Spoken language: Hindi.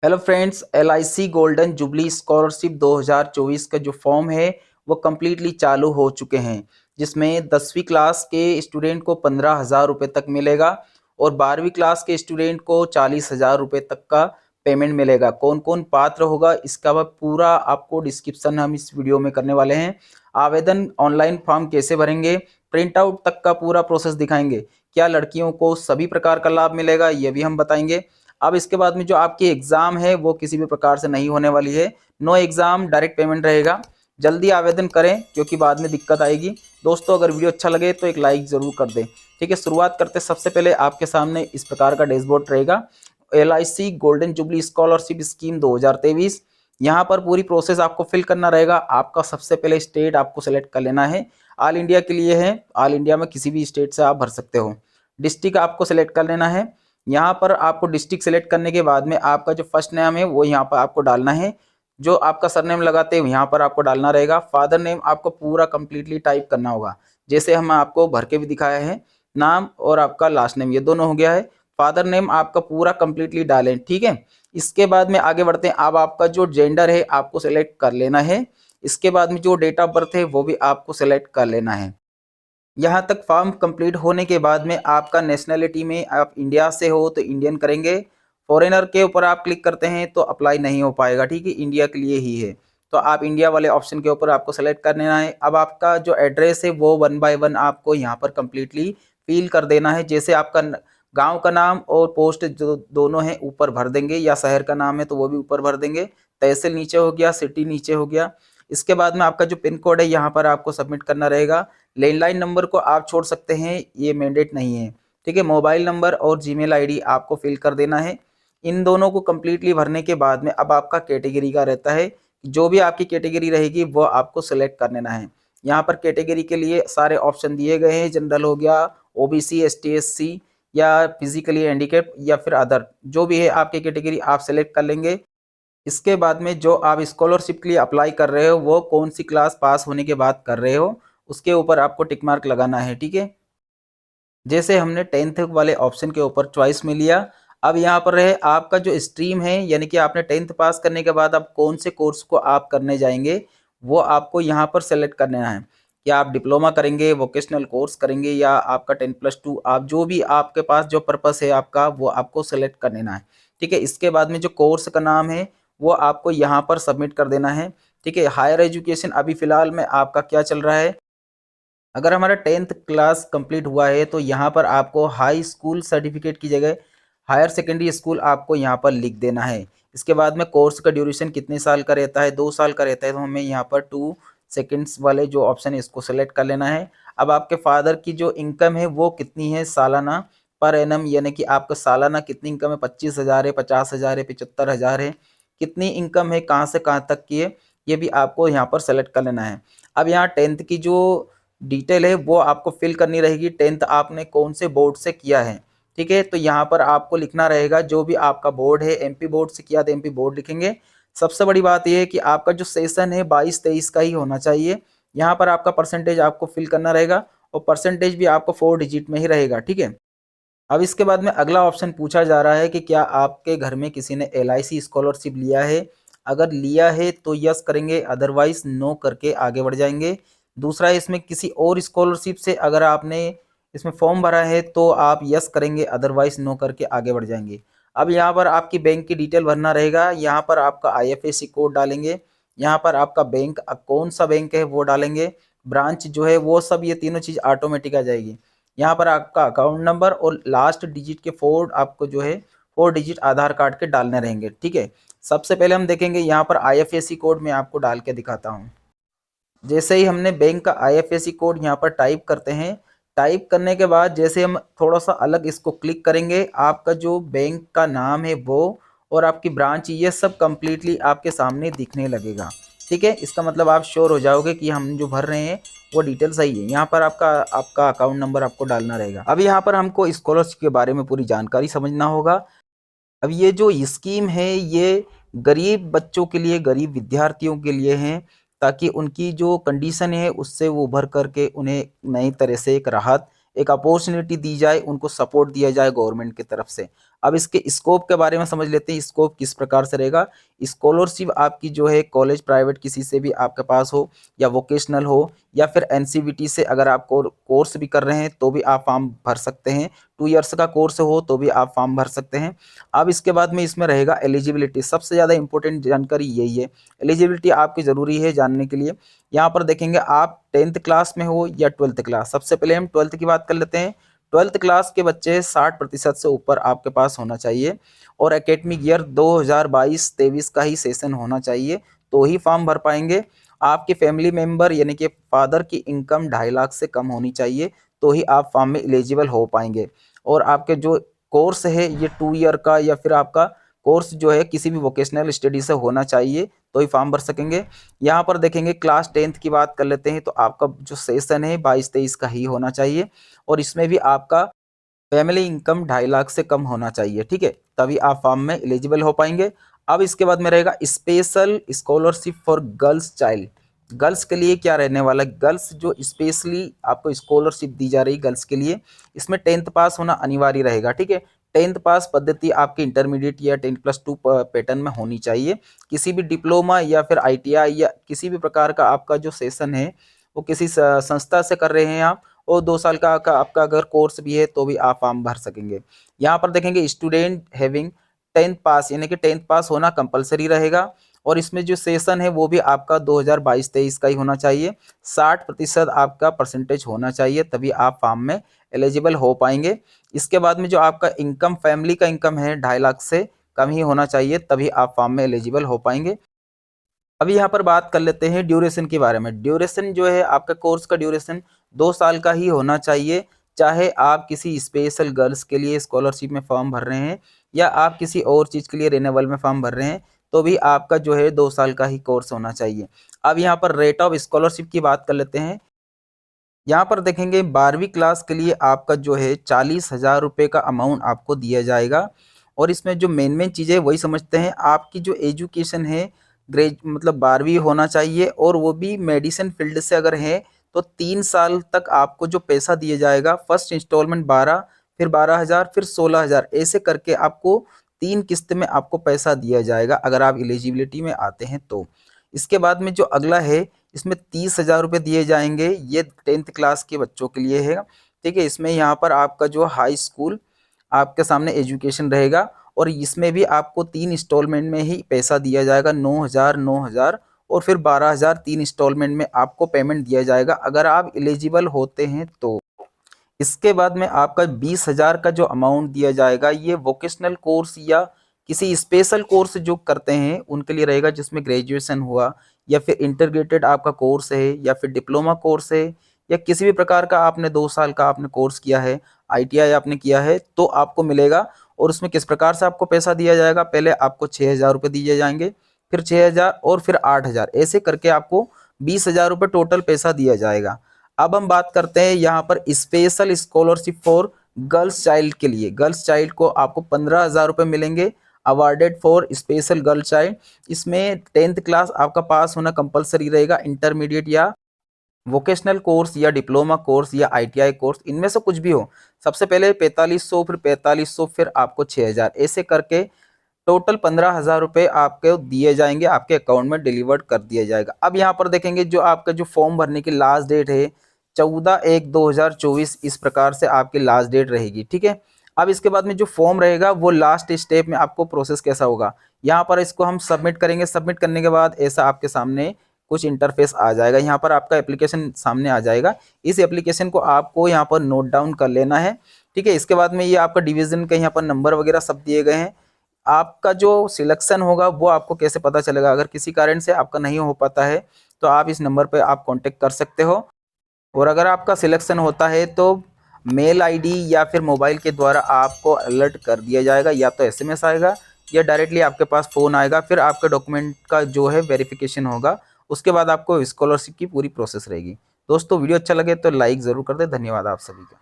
Hello friends, LIC golden jubilee scholarship 2024 का जो फॉर्म है वो कम्प्लीटली चालू हो चुके हैं, जिसमें 10वीं क्लास के स्टूडेंट को 15,000 रुपये तक मिलेगा और 12वीं क्लास के स्टूडेंट को 40,000 रुपये तक का पेमेंट मिलेगा। कौन कौन पात्र होगा इसका वह पूरा आपको डिस्क्रिप्शन हम इस वीडियो में करने वाले हैं। आवेदन ऑनलाइन फॉर्म कैसे भरेंगे, प्रिंट आउट तक का पूरा प्रोसेस दिखाएंगे। क्या लड़कियों को सभी प्रकार का लाभ मिलेगा ये भी हम बताएंगे। अब इसके बाद में जो आपकी एग्जाम है वो किसी भी प्रकार से नहीं होने वाली है। नो एग्जाम, डायरेक्ट पेमेंट रहेगा। जल्दी आवेदन करें क्योंकि बाद में दिक्कत आएगी। दोस्तों, अगर वीडियो अच्छा लगे तो एक लाइक जरूर कर दें। ठीक है, शुरुआत करते सबसे पहले आपके सामने इस प्रकार का डैशबोर्ड रहेगा। LIC golden jubilee scholarship scheme 2023। यहाँ पर पूरी प्रोसेस आपको फिल करना रहेगा। आपका सबसे पहले स्टेट आपको सेलेक्ट कर लेना है। ऑल इंडिया के लिए है, ऑल इंडिया में किसी भी स्टेट से आप भर सकते हो। डिस्ट्रिक्ट आपको सेलेक्ट कर लेना है। यहाँ पर आपको डिस्ट्रिक्ट सेलेक्ट करने के बाद में आपका जो फर्स्ट नेम है वो यहाँ पर आपको डालना है। जो आपका सरनेम लगाते हैं यहाँ पर आपको डालना रहेगा। फादर नेम आपको पूरा कंप्लीटली टाइप करना होगा, जैसे हम आपको भर के भी दिखाया है। नाम और आपका लास्ट नेम ये दोनों हो गया है। फादर नेम आपका पूरा कंप्लीटली डालें, ठीक है। इसके बाद में आगे बढ़ते हैं। अब आपका जो जेंडर है आपको सेलेक्ट कर लेना है। इसके बाद में जो डेट ऑफ बर्थ है वो भी आपको सेलेक्ट कर लेना है। यहाँ तक फॉर्म कंप्लीट होने के बाद में आपका नेशनैलिटी में आप इंडिया से हो तो इंडियन करेंगे। फॉरेनर के ऊपर आप क्लिक करते हैं तो अप्लाई नहीं हो पाएगा, ठीक है, इंडिया के लिए ही है। तो आप इंडिया वाले ऑप्शन के ऊपर आपको सेलेक्ट कर लेना है। अब आपका जो एड्रेस है वो 1 बाय 1 आपको यहाँ पर कंप्लीटली फिल कर देना है। जैसे आपका गांव का नाम और पोस्ट जो दोनों हैं ऊपर भर देंगे, या शहर का नाम है तो वो भी ऊपर भर देंगे। तहसील नीचे हो गया, सिटी नीचे हो गया। इसके बाद में आपका जो पिन कोड है यहाँ पर आपको सबमिट करना रहेगा। लैंडलाइन नंबर को आप छोड़ सकते हैं, ये मैंडेट नहीं है, ठीक है। मोबाइल नंबर और जीमेल आईडी आपको फिल कर देना है। इन दोनों को कंप्लीटली भरने के बाद में अब आपका कैटेगरी का रहता है। जो भी आपकी कैटेगरी रहेगी वो आपको सेलेक्ट कर लेना है। यहाँ पर कैटेगरी के लिए सारे ऑप्शन दिए गए हैं। जनरल हो गया, OBC, ST SC या फिजिकली हैंडीकैप या फिर अदर, जो भी है आपकी कैटेगरी आप सेलेक्ट कर लेंगे। इसके बाद में जो आप स्कॉलरशिप के लिए अप्लाई कर रहे हो वो कौन सी क्लास पास होने के बाद कर रहे हो उसके ऊपर आपको टिक मार्क लगाना है, ठीक है। जैसे हमने 10th वाले ऑप्शन के ऊपर चॉइस में लिया। अब यहाँ पर है आपका जो स्ट्रीम है, यानी कि आपने 10th पास करने के बाद अब कौन से कोर्स को आप करने जाएंगे वो आपको यहाँ पर सेलेक्ट करना है। क्या आप डिप्लोमा करेंगे, वोकेशनल कोर्स करेंगे, या आपका 10+2, आप जो भी आपके पास जो पर्पस है आपका वो आपको सेलेक्ट कर लेना है, ठीक है। इसके बाद में जो कोर्स का नाम है वो आपको यहाँ पर सबमिट कर देना है, ठीक है। हायर एजुकेशन अभी फिलहाल में आपका क्या चल रहा है। अगर हमारा 10th क्लास कंप्लीट हुआ है तो यहाँ पर आपको हाई स्कूल सर्टिफिकेट की जगह हायर सेकेंडरी स्कूल आपको यहाँ पर लिख देना है। इसके बाद में कोर्स का ड्यूरेशन कितने साल का रहता है, 2 साल का रहता है, तो हमें यहाँ पर 2 सेकेंड्स वाले जो ऑप्शन है इसको सेलेक्ट कर लेना है। अब आपके फादर की जो इनकम है वो कितनी है सालाना पर एनम, यानी कि आपका सालाना कितनी इनकम है, 25,000 है, 50,000 है, 75,000 है, कितनी इनकम है, कहाँ से कहाँ तक की है, ये भी आपको यहाँ पर सेलेक्ट कर लेना है। अब यहाँ 10th की जो डिटेल है वो आपको फिल करनी रहेगी। 10th आपने कौन से बोर्ड से किया है, ठीक है। तो यहाँ पर आपको लिखना रहेगा जो भी आपका बोर्ड है। MP बोर्ड से किया तो MP बोर्ड लिखेंगे। सबसे बड़ी बात यह है कि आपका जो सेशन है 22-23 का ही होना चाहिए। यहाँ पर आपका परसेंटेज आपको फिल करना रहेगा और परसेंटेज भी आपको 4 डिजिट में ही रहेगा, ठीक है। अब इसके बाद में अगला ऑप्शन पूछा जा रहा है कि क्या आपके घर में किसी ने LIC स्कॉलरशिप लिया है। अगर लिया है तो यस करेंगे, अदरवाइज नो करके आगे बढ़ जाएंगे। दूसरा है इसमें किसी और स्कॉलरशिप से अगर आपने इसमें फॉर्म भरा है तो आप यस करेंगे, अदरवाइज नो करके आगे बढ़ जाएंगे। अब यहाँ पर आपकी बैंक की डिटेल भरना रहेगा। यहाँ पर आपका IFSC कोड डालेंगे। यहाँ पर आपका बैंक कौन सा बैंक है वो डालेंगे, ब्रांच जो है वो सब, ये तीनों चीज़ ऑटोमेटिक आ जाएगी। यहाँ पर आपका अकाउंट नंबर और लास्ट डिजिट के 4 आपको जो है 4 डिजिट आधार कार्ड के डालने रहेंगे, ठीक है। सबसे पहले हम देखेंगे यहाँ पर IFSC कोड मैं आपको डाल के दिखाता हूँ। जैसे ही हमने बैंक का IFSC कोड यहाँ पर टाइप करते हैं, टाइप करने के बाद जैसे हम थोड़ा सा अलग इसको क्लिक करेंगे, आपका जो बैंक का नाम है वो और आपकी ब्रांच ये सब कंप्लीटली आपके सामने दिखने लगेगा, ठीक है। इसका मतलब आप श्योर हो जाओगे कि हम जो भर रहे हैं वो डिटेल सही है। यहाँ पर आपका अकाउंट नंबर आपको डालना रहेगा। अब यहाँ पर हमको स्कॉलरशिप के बारे में पूरी जानकारी समझना होगा। अब ये जो स्कीम है ये गरीब बच्चों के लिए, गरीब विद्यार्थियों के लिए है, ताकि उनकी जो कंडीशन है उससे वो उभर करके उन्हें नई तरह से एक राहत, एक अपॉर्चुनिटी दी जाए, उनको सपोर्ट दिया जाए गवर्नमेंट की तरफ से। अब इसके स्कोप के बारे में समझ लेते हैं, स्कोप किस प्रकार से रहेगा। स्कॉलरशिप आपकी जो है कॉलेज प्राइवेट किसी से भी आपके पास हो, या वोकेशनल हो, या फिर एनसीवीटी से अगर आप कोर्स भी कर रहे हैं तो भी आप फॉर्म भर सकते हैं। 2 ईयर्स का कोर्स हो तो भी आप फॉर्म भर सकते हैं। अब इसके बाद में इसमें रहेगा एलिजिबिलिटी, सबसे ज़्यादा इंपॉर्टेंट जानकारी यही है। एलिजिबिलिटी आपकी ज़रूरी है जानने के लिए। यहाँ पर देखेंगे आप 10th क्लास में हो या 12th क्लास। सबसे पहले हम 12th की बात कर लेते हैं। 12th क्लास के बच्चे 60% से ऊपर आपके पास होना चाहिए, और एकेडमिक ईयर 2022-23 का ही सेशन होना चाहिए, तो ही फॉर्म भर पाएंगे। आपके फैमिली मेंबर यानी कि फादर की इनकम 2.5 लाख से कम होनी चाहिए, तो ही आप फॉर्म में एलिजिबल हो पाएंगे। और आपके जो कोर्स है ये 2 ईयर का, या फिर आपका कोर्स जो है किसी भी वोकेशनल स्टडी से होना चाहिए, तो ही फॉर्म भर सकेंगे। यहाँ पर देखेंगे क्लास 10th की बात कर लेते हैं, तो आपका जो सेशन है 22-23 का ही होना चाहिए, और इसमें भी आपका फैमिली इनकम 2.5 लाख से कम होना चाहिए, ठीक है, तभी आप फॉर्म में एलिजिबल हो पाएंगे। अब इसके बाद में रहेगा special scholarship for girls child. Girls के लिए क्या रहने वाला है, गर्ल्स जो स्पेशली आपको स्कॉलरशिप दी जा रही है गर्ल्स के लिए, इसमें 10th पास होना अनिवार्य रहेगा, ठीक है। 10th पास पद्धति आपकी इंटरमीडिएट या 10+2 पैटर्न में होनी चाहिए। किसी भी डिप्लोमा या फिर ITI या किसी भी प्रकार का आपका जो सेशन है वो किसी संस्था से कर रहे हैं आप, और 2 साल का आपका अगर कोर्स भी है तो भी आप फॉर्म भर सकेंगे। यहाँ पर देखेंगे स्टूडेंट हैविंग 10th पास, यानी कि 10th पास होना कंपलसरी रहेगा, और इसमें जो सेशन है वो भी आपका 2022-23 का ही होना चाहिए। 60% आपका परसेंटेज होना चाहिए, तभी आप फॉर्म में एलिजिबल हो पाएंगे। इसके बाद में जो आपका इनकम, फैमिली का इनकम है 2.5 लाख से कम ही होना चाहिए, तभी आप फॉर्म में एलिजिबल हो पाएंगे। अभी यहाँ पर बात कर लेते हैं ड्यूरेशन के बारे में। ड्यूरेशन जो है आपका कोर्स का ड्यूरेशन 2 साल का ही होना चाहिए, चाहे आप किसी स्पेशल गर्ल्स के लिए स्कॉलरशिप में फॉर्म भर रहे हैं, या आप किसी और चीज़ के लिए रिन्यूअल में फॉर्म भर रहे हैं, तो भी आपका जो है 2 साल का ही कोर्स होना चाहिए। अब यहाँ पर रेट ऑफ स्कॉलरशिप की बात कर लेते हैं। यहाँ पर देखेंगे 12वीं क्लास के लिए आपका जो है 40,000 रुपये का अमाउंट आपको दिया जाएगा, और इसमें जो मेन चीज़ें वही समझते हैं। आपकी जो एजुकेशन है मतलब 12वीं होना चाहिए, और वो भी मेडिसिन फील्ड से अगर है तो 3 साल तक आपको जो पैसा दिया जाएगा, फर्स्ट इंस्टॉलमेंट 12, फिर 12,000, फिर 16,000, ऐसे करके आपको 3 किस्त में आपको पैसा दिया जाएगा अगर आप एलिजिबिलिटी में आते हैं तो। इसके बाद में जो अगला है, इसमें 30,000 रुपये दिए जाएंगे, ये 10th क्लास के बच्चों के लिए है, ठीक है। इसमें यहाँ पर आपका जो हाई स्कूल आपके सामने एजुकेशन रहेगा, और इसमें भी आपको 3 इंस्टॉलमेंट में ही पैसा दिया जाएगा, 9,000, 9,000, और फिर 12,000 3 इंस्टॉलमेंट में आपको पेमेंट दिया जाएगा अगर आप एलिजिबल होते हैं तो। इसके बाद में आपका 20,000 का जो अमाउंट दिया जाएगा, ये वोकेशनल कोर्स या किसी स्पेशल कोर्स जो करते हैं उनके लिए रहेगा, जिसमें ग्रेजुएशन हुआ, या फिर इंटीग्रेटेड आपका कोर्स है, या फिर डिप्लोमा कोर्स है, या किसी भी प्रकार का आपने 2 साल का आपने कोर्स किया है, ITI आपने किया है, तो आपको मिलेगा। और उसमें किस प्रकार से आपको पैसा दिया जाएगा, पहले आपको 6,000 रुपये दिए जाएंगे, फिर 6,000, और फिर 8,000, ऐसे करके आपको 20,000 रुपये टोटल पैसा दिया जाएगा। अब हम बात करते हैं यहाँ पर special scholarship for girls child के लिए। गर्ल्स चाइल्ड को आपको 15,000 रुपये मिलेंगे, awarded for special girl child. इसमें 10th क्लास आपका पास होना कंपलसरी रहेगा, इंटरमीडिएट या वोकेशनल कोर्स या डिप्लोमा कोर्स या ITI कोर्स, इनमें से कुछ भी हो। सबसे पहले 4500, फिर 4500, फिर आपको 6,000, ऐसे करके टोटल 15,000 रुपये आपके दिए जाएंगे, आपके अकाउंट में डिलीवर्ड कर दिया जाएगा। अब यहाँ पर देखेंगे जो आपका जो फॉर्म भरने की लास्ट डेट है 14/1/2024, इस प्रकार से आपकी लास्ट डेट रहेगी, ठीक है। अब इसके बाद में जो फॉर्म रहेगा वो लास्ट स्टेप में आपको प्रोसेस कैसा होगा, यहाँ पर इसको हम सबमिट करेंगे। सबमिट करने के बाद ऐसा आपके सामने कुछ इंटरफेस आ जाएगा, यहाँ पर आपका एप्लीकेशन सामने आ जाएगा। इस एप्लीकेशन को आपको यहाँ पर नोट डाउन कर लेना है, ठीक है। इसके बाद में ये आपका डिवीजन का यहाँ पर नंबर वगैरह सब दिए गए हैं। आपका जो सिलेक्शन होगा वो आपको कैसे पता चलेगा, अगर किसी कारण से आपका नहीं हो पाता है तो आप इस नंबर पे आप कांटेक्ट कर सकते हो। और अगर आपका सिलेक्शन होता है तो मेल ID या फिर मोबाइल के द्वारा आपको अलर्ट कर दिया जाएगा, या तो SMS आएगा या डायरेक्टली आपके पास फ़ोन आएगा। फिर आपके डॉक्यूमेंट का जो है वेरिफिकेशन होगा, उसके बाद आपको स्कॉलरशिप की पूरी प्रोसेस रहेगी। दोस्तों वीडियो अच्छा लगे तो लाइक ज़रूर कर दें। धन्यवाद आप सभी का।